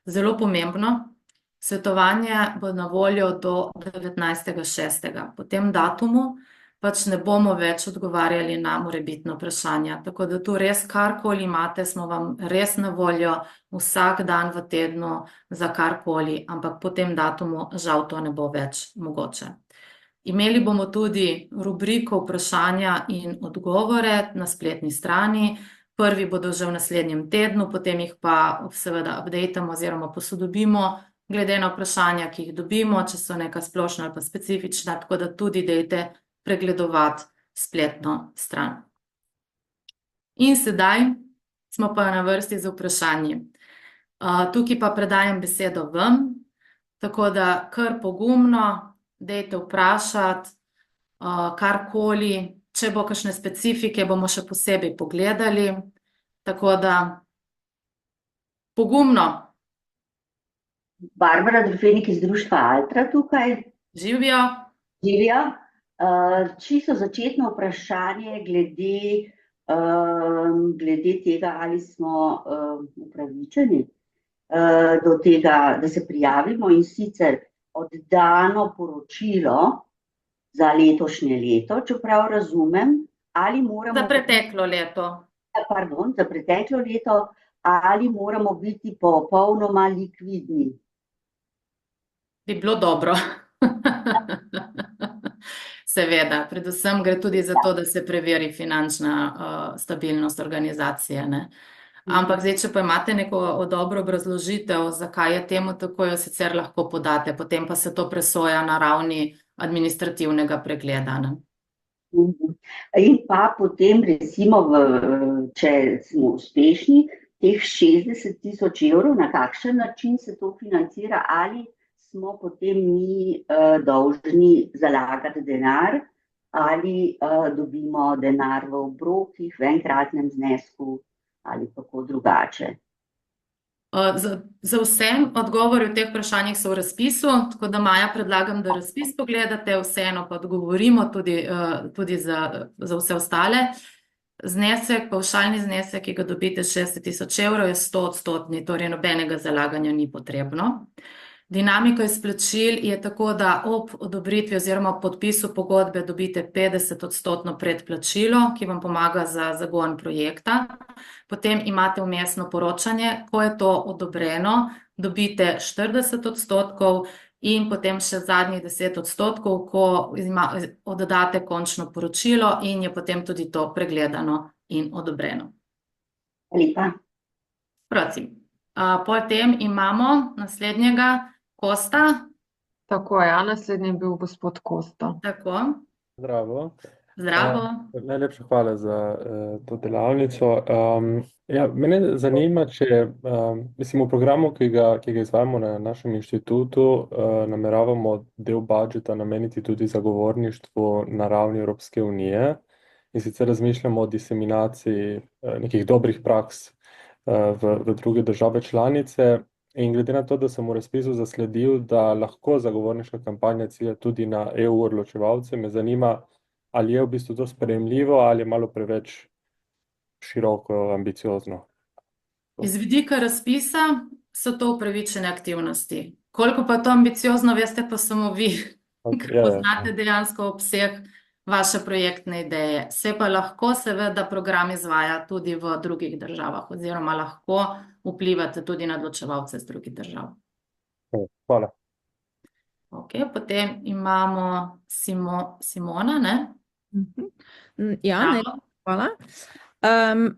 Zelo pomembno, svetovanje bo na voljo do 19.6. Po tem datumu pač ne bomo več odgovarjali na morebitna vprašanja. Tako da tu res karkoli imate, smo vam res na voljo vsak dan v tednu za karkoli, ampak po tem datumu žal to ne bo več mogoče. Imeli bomo tudi rubriko vprašanja in odgovore na spletni strani. Prvi bodo že v naslednjem tednu, potem jih pa seveda updatamo oziroma posodobimo glede na vprašanja, ki jih dobimo, če so neka splošna ali pa specifična, tako da tudi dajte pregledovati spletno stran. In sedaj smo pa na vrsti za vprašanje. Tukaj pa predajam besedo vam, tako da kar pogumno dajte vprašati karkoli, če bo kakšne specifike, bomo še posebej pogledali, tako da pogumno. Barbara Drofenik iz društva Altra tukaj. Živijo. Živijo. Čisto začetno vprašanje glede tega, ali smo upravičeni do tega, da se prijavimo, in sicer oddano poročilo za letošnje leto, čeprav razumem, ali moramo... Za preteklo leto. Pardon, za preteklo leto, ali moramo biti popolnoma likvidni. Bi bilo dobro. Seveda, predvsem gre tudi za to, da se preveri finančna stabilnost organizacije, ne. Ampak zdaj, če pa imate neko dobro obrazložitev, zakaj je temu tako, jo sicer lahko podate, potem pa se to presoja na ravni administrativnega pregleda, ne. In pa potem recimo, če smo uspešni, teh 60.000 evrov, na kakšen način se to financira, ali smo potem mi dolžni zalagati denar, ali dobimo denar v obrokih, v enkratnem znesku, ali kako drugače. Za vse odgovori v teh vprašanjih so v razpisu, tako da Maja predlagam, da razpis pogledate, vseeno pa odgovorimo tudi za vse ostale. Znesek, pavšalni znesek, ki ga dobite 60.000 evrov, je 100-odstotni, torej nobenega zalaganja ni potrebno. Dinamika izplačil je tako, da ob odobritvi oziroma podpisu pogodbe dobite 50-odstotno predplačilo, ki vam pomaga za zagon projekta. Potem imate vmesno poročanje, ko je to odobreno, dobite 40 odstotkov in potem še zadnjih 10 odstotkov, ko oddate končno poročilo in je potem tudi to pregledano in odobreno. Lepa. Prosim. Potem imamo naslednjega, Kosta. Tako, ja, naslednji je bil gospod Kosta. Tako. Zdravo. Zdravo. Najlepša hvala za to delavnico. Mene zanima, če mislim, v programu, ki ga izvajamo na našem inštitutu, nameravamo del budžeta nameniti tudi zagovorništvu na ravni Evropske unije, in sicer razmišljamo o diseminaciji nekih dobrih praks v druge države članice. In glede na to, da sem v razpisu zasledil, da lahko zagovorniška kampanja cilja tudi na EU odločevalce, me zanima, ali je v bistvu to sprejemljivo ali je malo preveč široko, ambiciozno. Iz vidika razpisa so to upravičene aktivnosti. Koliko pa to ambiciozno, veste pa samo vi, ker poznate dejansko obseg vaše projektne ideje. Se pa lahko seveda program izvaja tudi v drugih državah oziroma lahko vplivate tudi na odločevalce iz drugih držav. Hvala. Ok, potem imamo Simona, ne? Ja, hvala.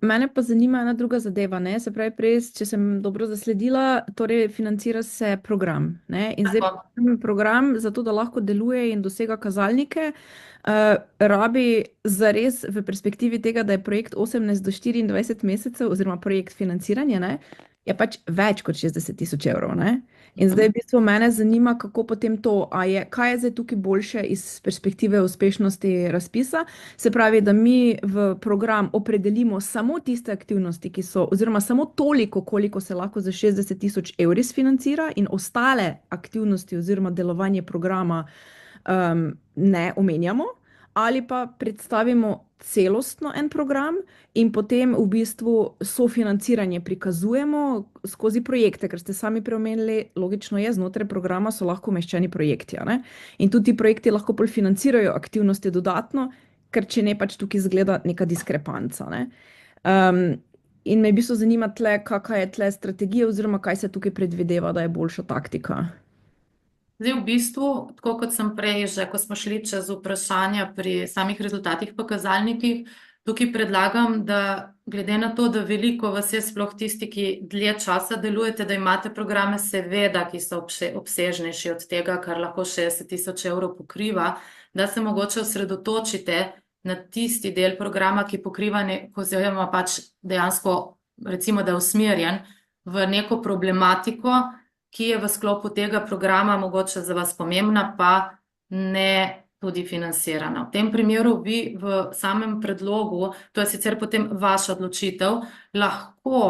Mene pa zanima ena druga zadeva, ne? Se pravi, prej, če sem dobro zasledila, torej financira se program, ne? In zdaj Tako. program, zato da lahko deluje in dosega kazalnike, rabi zares v perspektivi tega, da je projekt 18 do 24 mesecev, oziroma projekt financiranja, ne? Je pač več kot 60 000 evrov, ne? In zdaj v bistvu mene zanima, kako potem to, kaj je zdaj tukaj boljše iz perspektive uspešnosti razpisa. Se pravi, da mi v program opredelimo samo tiste aktivnosti, ki so, oziroma samo toliko, koliko se lahko za 60 000 evri sfinancira, in ostale aktivnosti oziroma delovanje programa ne omenjamo, ali pa predstavimo celostno en program in potem v bistvu sofinanciranje prikazujemo skozi projekte, ker ste sami preomenili, logično je, znotraj programa so lahko umeščeni projekti, a ne? In tudi ti projekti lahko bolj financirajo aktivnosti dodatno, ker če ne, pač tukaj izgleda neka diskrepanca, ne? In me v bistvu zanima tle, kakšna je tle strategija oziroma kaj se tukaj predvideva, da je boljša taktika. Zdaj, v bistvu, tako kot sem prej že, ko smo šli čez vprašanja pri samih rezultatih pa kazalnikih, tukaj predlagam, da glede na to, da veliko vas je, sploh tisti, ki dlje časa delujete, da imate programe seveda, ki so obsežnejši od tega, kar lahko 60 000 evrov pokriva, da se mogoče osredotočite na tisti del programa, ki pokriva oziroma pač dejansko, recimo, da je usmerjen v neko problematiko, ki je v sklopu tega programa mogoče za vas pomembna, pa ne tudi financirana. V tem primeru vi v samem predlogu, to je sicer potem vaša odločitev, lahko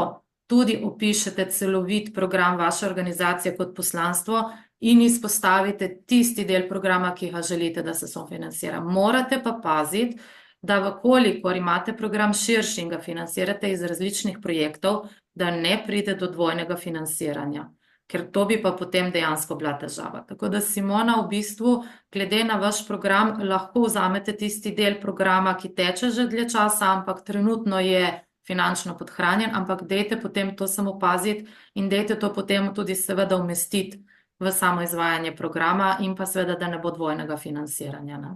tudi opišete celovit program vaše organizacije kot poslanstvo in izpostavite tisti del programa, ki ga želite, da se sofinancira. Morate pa paziti, da vkolikor imate program širši in ga financirate iz različnih projektov, da ne pride do dvojnega financiranja, ker to bi pa potem dejansko bila težava. Tako da, Simona, v bistvu, glede na vaš program, lahko vzamete tisti del programa, ki teče že dlje časa, ampak trenutno je finančno podhranjen, ampak dajte potem to samo paziti in dajte to potem tudi seveda umestiti v samo izvajanje programa in pa seveda, da ne bo dvojnega financiranja, ne?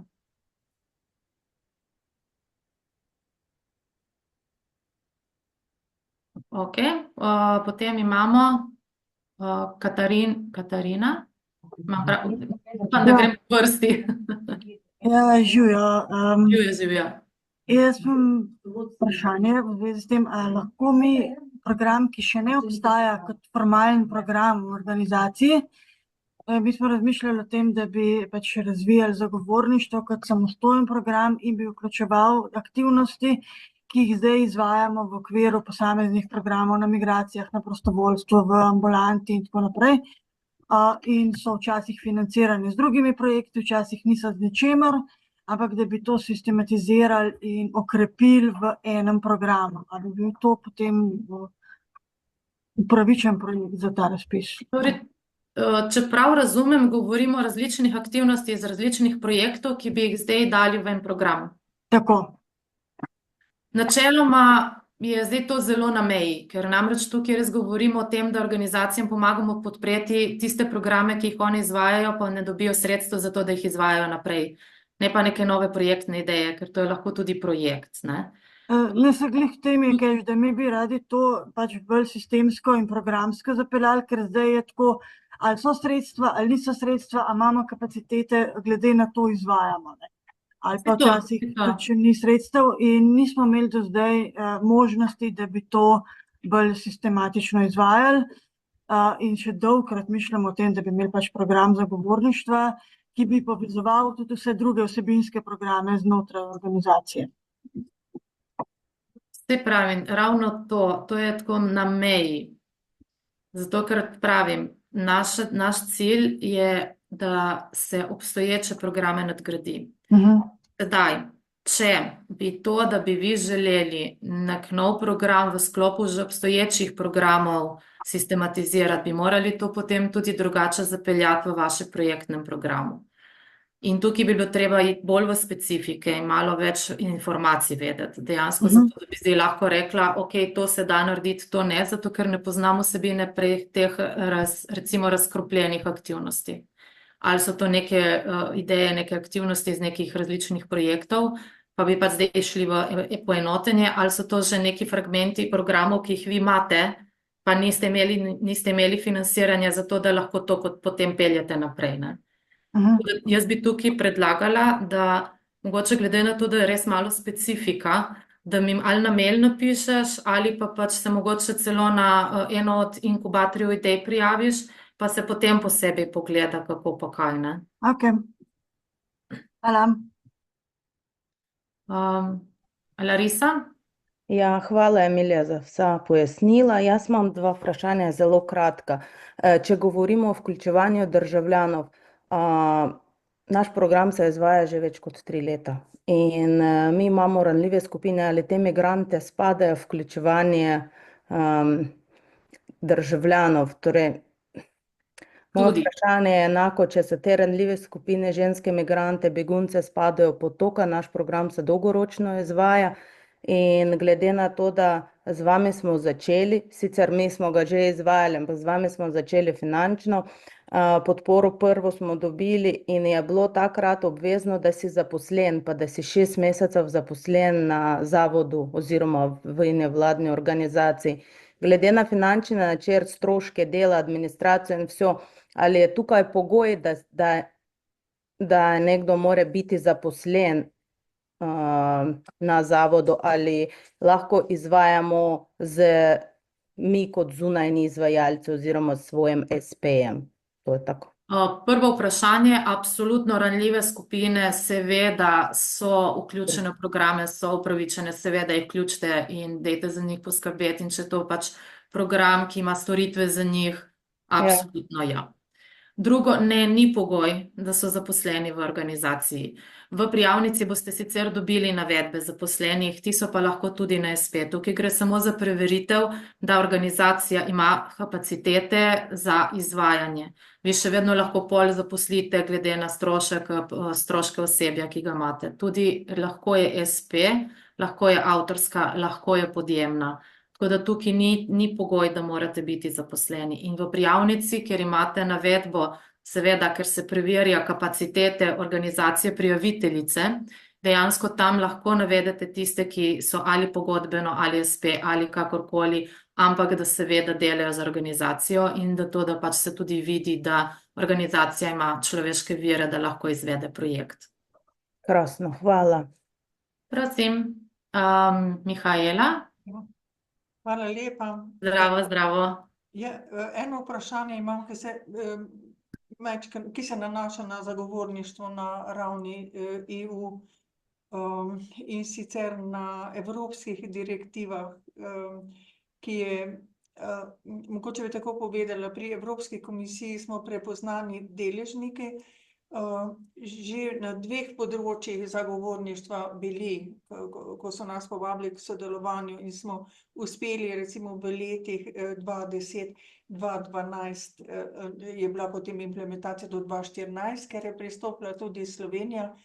Ok, potem imamo Katarina. Upam, da grem po vrsti. Ja, živijo. Živijo. Jaz imam vprašanje v zvezi s tem, ali lahko mi program, ki še ne obstaja kot formalen program v organizaciji, mi smo razmišljali o tem, da bi pač razvijali zagovorništvo kot samostojen program in bi vključeval aktivnosti, ki jih zdaj izvajamo v okviru posameznih programov na migracijah, na prostovoljstvu, v ambulanti in tako naprej. In so včasih financirani z drugimi projekti, včasih niso z ničemer, ampak da bi to sistematizirali in okrepili v enem programu. Ali bi bil to potem upravičen projekt za ta razpis? Torej, čeprav razumem, govorimo o različnih aktivnostih iz različnih projektov, ki bi jih zdaj dali v en program. Tako. Načeloma je zdaj to zelo na meji, ker namreč tukaj res govorimo o tem, da organizacijam pomagamo podpreti tiste programe, ki jih oni izvajajo, pa ne dobijo sredstev za to, da jih izvajajo naprej. Ne pa neke nove projektne ideje, ker to je lahko tudi projekt, ne? Ne se glih tem je, kaj, da mi bi radi to pač bolj sistemsko in programsko zapeljali, ker zdaj je tako, ali so sredstva, ali niso sredstva, ali imamo kapacitete, glede na to izvajamo, ne? Ali pa včasih tudi, če ni sredstev, in nismo imeli do zdaj možnosti, da bi to bolj sistematično izvajali. In še dolgokrat mišljamo o tem, da bi imeli pač program zagovorništva, ki bi povezoval tudi vse druge vsebinske programe znotraj organizacije. Saj pravim, ravno to je tako na meji. Zato, ker pravim, naš cilj je, da se obstoječe programe nadgradi. Sedaj, če bi to, da bi vi želeli nek nov program v sklopu že obstoječih programov sistematizirati, bi morali to potem tudi drugače zapeljati v vašem projektnem programu. In tukaj bi bilo treba iti bolj v specifike in malo več informacij vedeti. Dejansko zato, da bi zdaj lahko rekla, ok, to se da narediti, to ne, zato ker ne poznamo vsebine prej teh recimo razkropljenih aktivnosti. Ali so to neke ideje, neke aktivnosti iz nekih različnih projektov, pa bi pa zdaj šli v poenotenje, ali so to že neki fragmenti programov, ki jih vi imate, pa niste imeli financiranja za to, da lahko to potem peljete naprej, ne? Jaz bi tukaj predlagala, da mogoče glede na to, da je res malo specifika, da mi ali na mail napišeš, ali pa pač se mogoče celo na eno od inkubatorjev idej prijaviš, pa se potem posebej pogleda, kako pa kaj, ne? Ok. Hvala. Larisa? Ja, hvala, Emilija, za vsa pojasnila. Jaz imam dva vprašanja, zelo kratka. Če govorimo o vključevanju državljanov, naš program se izvaja že več kot 3 leta in mi imamo ranljive skupine, ali te migrante spadajo v vključevanje državljanov. Torej, moje Tudi. vprašanje je enako, če so te ranljive skupine, ženske migrante, begunce spadajo pod to, kar naš program se dolgoročno izvaja. In glede na to, da z vami smo začeli, sicer mi smo ga že izvajali, ampak z vami smo začeli finančno, podporo prvo smo dobili in je bilo takrat obvezno, da si zaposlen, pa da si 6 mesecev zaposlen na zavodu oziroma v nevladni organizaciji. Glede na finančni načrt, stroške dela, administracijo in vse, ali je tukaj pogoj, da nekdo more biti zaposlen na zavodu, ali lahko izvajamo mi kot zunajni izvajalci oziroma s svojim SP-jem. To je tako. Prvo vprašanje, absolutno ranljive skupine seveda so vključene v programe, so upravičene, seveda jih vključite in dajte za njih poskrbeti, in če je to pač program, ki ima storitve za njih, absolutno ja. Drugo, ne, ni pogoj, da so zaposleni v organizaciji. V prijavnici boste sicer dobili navedbe zaposlenih, ti so pa lahko tudi na SP. Tukaj gre samo za preveritev, da organizacija ima kapacitete za izvajanje. Vi še vedno lahko pol zaposlite glede na stroške osebja, ki ga imate. Tudi lahko je SP, lahko je avtorska, lahko je podjemna. Tako da tukaj ni pogoj, da morate biti zaposleni. In v prijavnici, ker imate navedbo, seveda, ker se preverja kapacitete organizacije prijaviteljice, dejansko tam lahko navedete tiste, ki so ali pogodbeno, ali SP, ali kakorkoli, ampak da seveda delajo z organizacijo in da to, da pač se tudi vidi, da organizacija ima človeške vire, da lahko izvede projekt. Krasno, hvala. Prosim, Mihaela? Hvala lepa. Zdravo, zdravo. Eno vprašanje imam, ki se nanaša na zagovorništvo na ravni EU in sicer na evropskih direktivah, ki je, mogoče bi tako povedala, pri Evropski komisiji smo prepoznani deležniki, že na 2 področjih zagovorništva bili, ko so nas povabili k sodelovanju in smo uspeli recimo v letih 2010-2012 je bila potem implementacija do 2014, ker je pristopila tudi Slovenija.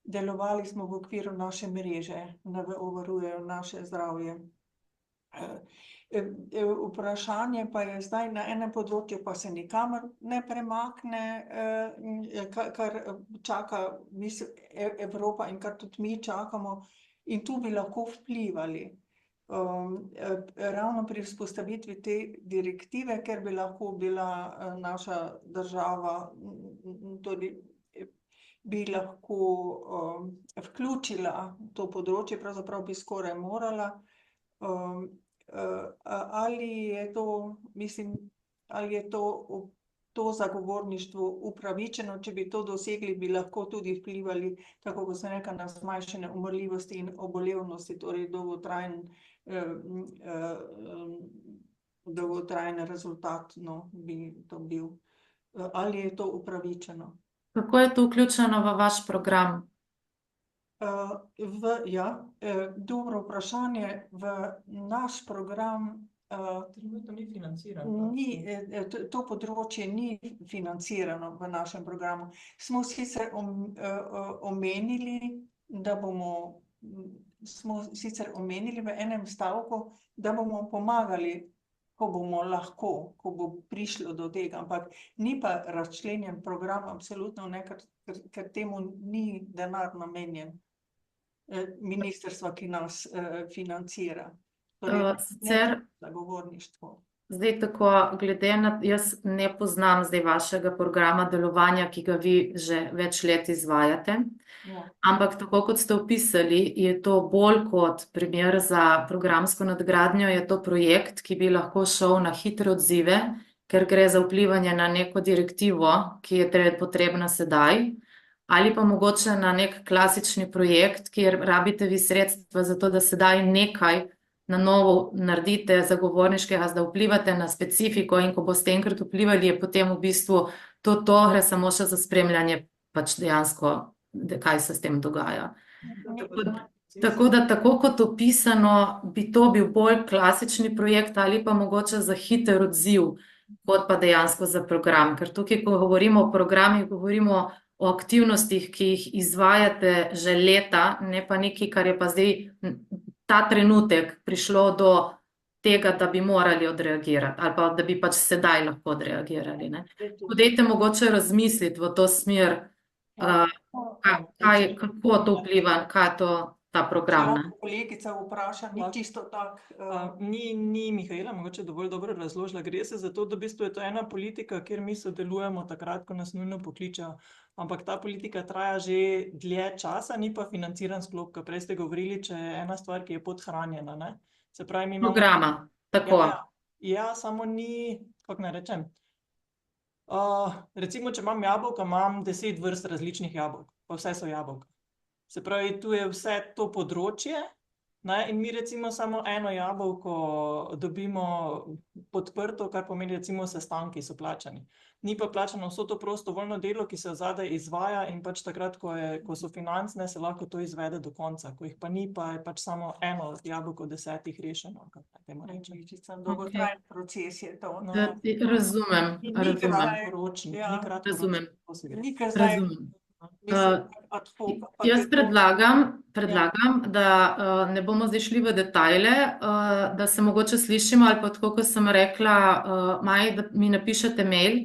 Delovali smo v okviru naše mreže, varujejo naše zdravje. Vprašanje pa je zdaj na enem področju, pa se nikamor ne premakne, kar čaka Evropa in kar tudi mi čakamo, in tu bi lahko vplivali. Ravno pri vzpostavitvi te direktive, ker bi lahko bila naša država, tudi bi lahko vključila to področje, pravzaprav bi skoraj morala. Ali je to, ali je to zagovorništvo upravičeno, če bi to dosegli, bi lahko tudi vplivali, tako kot sem rekla, na zmanjšanje umrljivosti in obolevnosti, torej dolgotrajen rezultat, bi to bil. Ali je to upravičeno? Kako je to vključeno v vaš program? Dobro vprašanje. V naš program trenutno ni financirano. To področje ni financirano v našem programu. Smo sicer omenili, v enem stavku, da bomo pomagali, ko bomo lahko, ko bo prišlo do tega, ampak ni pa razčlenjen program, absolutno ne, ker temu ni denar namenjen. ministrstva, ki nas financira. Torej, Sicer ne zagovorništvo. zdaj tako, glede na, jaz ne poznam zdaj vašega programa delovanja, ki ga vi že več let izvajate, Ja. ampak tako kot ste opisali, je to bolj kot primer za programsko nadgradnjo, je to projekt, ki bi lahko šel na hitre odzive, ker gre za vplivanje na neko direktivo, ki je potrebna sedaj, ali pa mogoče na nek klasični projekt, kjer rabite vi sredstva za to, da sedaj nekaj na novo naredite zagovorniškega, da vplivate na specifiko in ko boste enkrat vplivali, je potem v bistvu to gre samo še za spremljanje pač dejansko, kaj se s tem dogaja. Tako da tako kot opisano, bi to bil bolj klasični projekt ali pa mogoče za hiter odziv, kot pa dejansko za program. Ker tukaj, ko govorimo o programih, govorimo o aktivnostih, ki jih izvajate že leta, ne pa nekaj, kar je pa zdaj ta trenutek prišlo do tega, da bi morali odreagirati ali pa da bi pač sedaj lahko odreagirali, ne. Tako dajte mogoče razmisliti v to smer, kako to vpliva, kaj to ta program, ne. Kolegica vpraša, ni čisto tak. Ni Mihaela mogoče dovolj dobro razložila. Gre se za to, da v bistvu je to ena politika, kjer mi sodelujemo takrat, ko nas nujno pokličejo. Ampak ta politika traja že dlje časa, ni pa financiran sklop, ker prej ste govorili, če je ena stvar, ki je podhranjena, ne. Se pravi, mi imamo... Programa, tako. Ja, samo ni, kako naj rečem. Recimo, če imam jabolka, imam 10 vrst različnih jabolk, pa vse so jabolka. Se pravi, tu je vse to področje, ne, in mi recimo samo eno jabolko dobimo podprto, kar pomeni recimo sestanki so plačani. Ni pa plačano vso to prostovoljno delo, ki se zadaj izvaja in pač takrat, ko so financne, se lahko to izvede do konca. Ko jih pa ni, pa je pač samo eno jabolko 10 rešeno. Dolgotrajen proces je to. Razumem. Jaz predlagam, da ne bomo zdaj šli v detajle, da se mogoče slišimo ali pa tako, kot sem rekla, Maji, da mi napišete mail,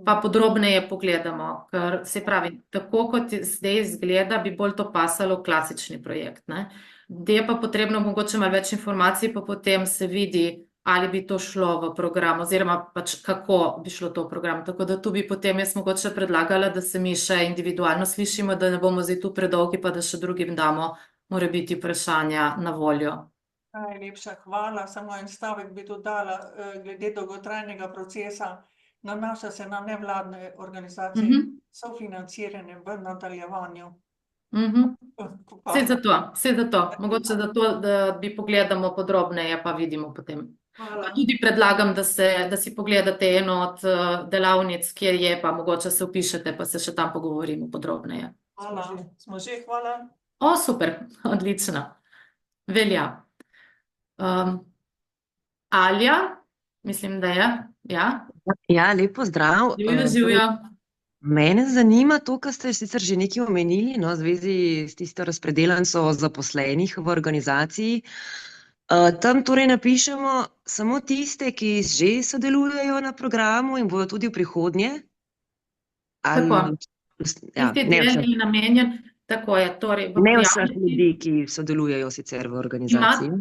pa podrobneje pogledamo, ker se pravi, tako kot zdaj izgleda, bi bolj to pasalo v klasični projekt, ne. Je pa potrebno mogoče malo več informacij, pa potem se vidi, ali bi to šlo v program, oziroma pač kako bi šlo to v program. Tako da tu bi potem jaz mogoče predlagala, da se mi še individualno slišimo, da ne bomo zdaj tu predolgi, pa da še drugim damo morebiti vprašanja na voljo. Najlepša hvala, samo en stavek bi dodala, glede dolgotrajnega procesa, nanaša se na nevladne organizacije, sofinancirane v nadaljevanju. Vse za to, mogoče zato, da bi pogledamo podrobneje, pa vidimo potem. Pa tudi predlagam, da si pogledate eno od delavnic, kjer je, pa mogoče se vpišete, pa se še tam pogovorimo podrobneje. Smo že, hvala. Super, odlično. Velja. Alja, mislim, da je, ja? Ja, lep pozdrav. Živjo. Mene zanima to, kar ste sicer že nekaj omenili, no, v zvezi s tisto razpredelnico zaposlenih v organizaciji. Tam torej napišemo samo tiste, ki že sodelujejo na programu in bodo tudi v prihodnje? Tako. Tisti del je namenjen, tako je, torej v Ne vseh ljudi, ki sodelujejo sicer v organizaciji.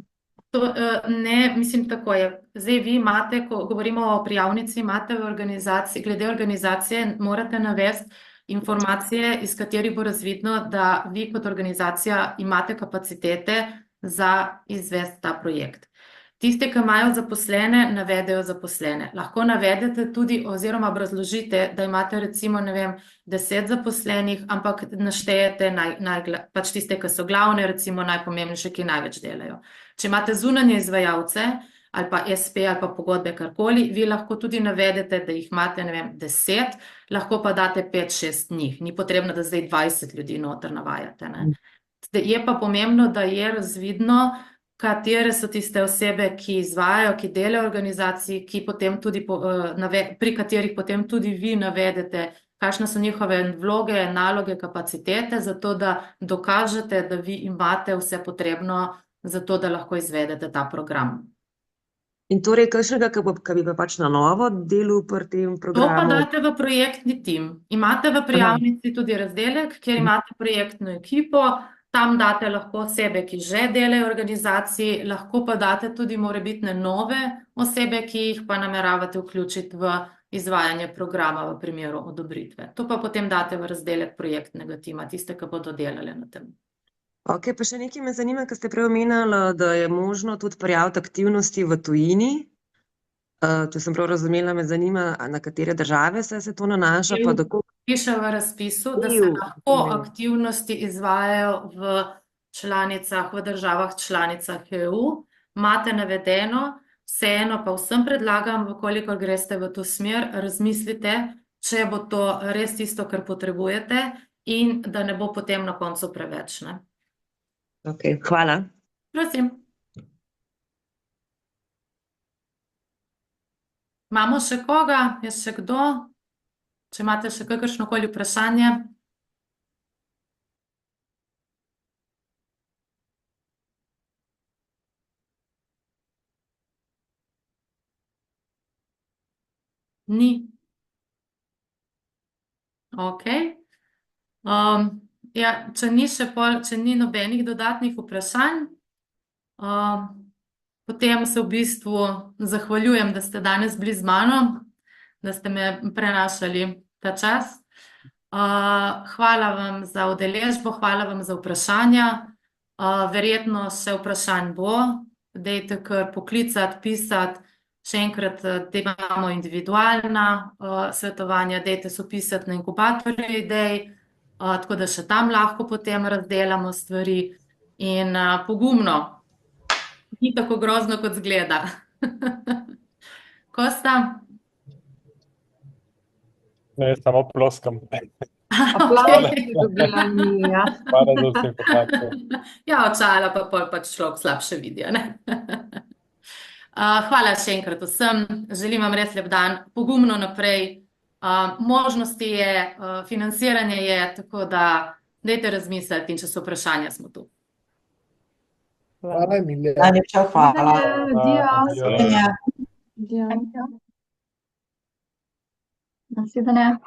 Ne, mislim, tako je. Zdaj vi imate, ko govorimo o prijavnici, imate v organizaciji, glede organizacije morate navesti informacije, iz katerih bo razvidno, da vi kot organizacija imate kapacitete za izvesti ta projekt. Tisti, ki imajo zaposlene, navedejo zaposlene. Lahko navedete tudi oziroma obrazložite, da imate recimo, ne vem, 10 zaposlenih, ampak naštejete pač tiste, ki so glavne, recimo najpomembnejše, ki največ delajo. Če imate zunanje izvajalce ali pa SP ali pa pogodbe, karkoli, vi lahko tudi navedete, da jih imate, ne vem, 10, lahko pa date 5-6 njih. Ni potrebno, da zdaj 20 ljudi noter navajate, ne. Je pa pomembno, da je razvidno, katere so tiste osebe, ki izvajajo, ki delajo v organizaciji, ki potem tudi pri katerih potem tudi vi navedete, kakšne so njihove vloge, naloge, kapacitete, zato da dokažete, da vi imate vse potrebno za to, da lahko izvedete ta program. In torej kakšnega, ki bi pa pač na novo delal pri tem programu? To pa date v projektni tim. Imate v prijavnici tudi razdelek, kjer imate projektno ekipo, Tam date lahko osebe, ki že delajo v organizaciji, lahko pa date tudi morebitne nove osebe, ki jih pa nameravate vključiti v izvajanje programa v primeru odobritve. To pa potem date v razdelek projektnega tima, tiste, ki bodo delali na tem. Ok, pa še nekaj me zanima, ker ste prej omenjali, da je možno tudi prijaviti aktivnosti v tujini. Če sem prav razumela, me zanima, na katere države se to nanaša, pa do koliko. Piše v razpisu, da se EU, lahko EU. aktivnosti izvajajo v državah članicah EU. Imate navedeno, vseeno pa vsem predlagam, vkolikor greste v to smer, razmislite, če bo to res tisto, kar potrebujete in da ne bo potem na koncu preveč, ne? Ok, hvala. Prosim. Imamo še koga? Je še kdo? Če imate še kakršnokoli vprašanje? Ni. Ok. Ja, če ni nobenih dodatnih vprašanj, potem se v bistvu zahvaljujem, da ste danes bili z mano, da ste me prenašali ta čas. Hvala vam za udeležbo, hvala vam za vprašanja. Verjetno še vprašanj bo, dajte kar poklicati, pisati. Še enkrat, da imamo individualna svetovanja, dajte se vpisati na inkubatorje idej, tako da še tam lahko potem razdelamo stvari in pogumno. Ni tako grozno, kot zgleda. Kosta? Ne, samo ploskam. Aplavz je dobila Mija. Hvala za vse informacije. Ja, očala pa pol pač človek slabše vidijo, ne? Hvala še enkrat vsem, želim vam res lep dan, pogumno naprej. Možnosti je, financiranje je, tako da dajte razmisliti in če so vprašanja, smo tu. Hvala, Emilija. Najlepša hvala. Nasvidenje.